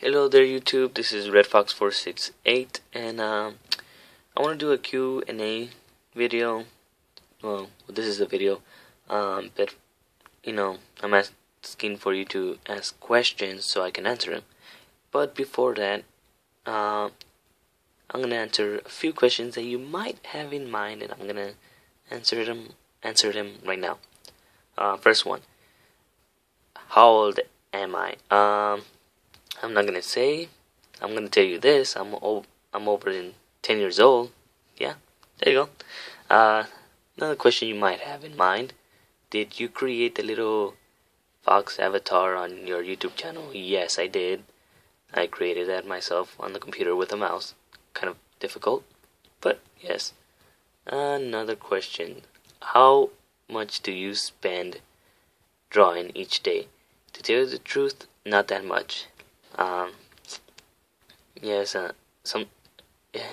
Hello there YouTube, this is RedFox468 and I want to do a Q&A video. Well, this is a video, but I'm asking for you to ask questions so I can answer them. But before that, I'm going to answer a few questions that you might have in mind, and I'm going to answer them right now. First one, how old am I? I'm not gonna say. I'm gonna tell you this. I'm over 10 years old. Yeah, there you go. Another question you might have in mind: did you create the little fox avatar on your YouTube channel? Yes, I did. I created that myself on the computer with a mouse. Kind of difficult, but yes. Another question: how much do you spend drawing each day? To tell you the truth, not that much. Yes, I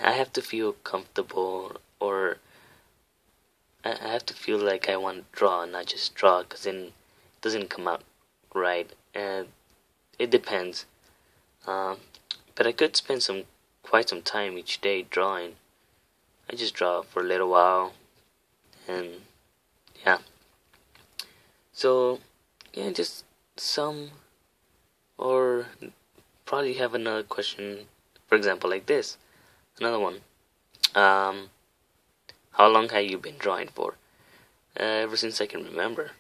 have to feel comfortable, or I have to feel like I want to draw, not just draw, because then it doesn't come out right. And it depends. But I could spend quite some time each day drawing. I just draw for a little while, and yeah. So yeah, just some, or probably have another question, for example, like this. Another one. How long have you been drawing for? Ever since I can remember,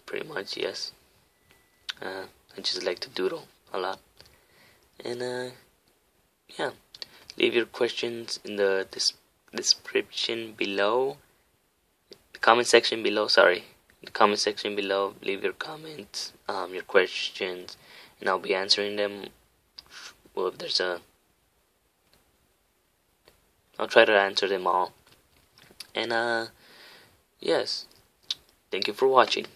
pretty much. Yes. I just like to doodle a lot, and yeah. Leave your questions in the description below, the comment section below. Sorry, the comment section below. Leave your comments, your questions, and I'll be answering them. Well, if I'll try to answer them all. And yes, thank you for watching.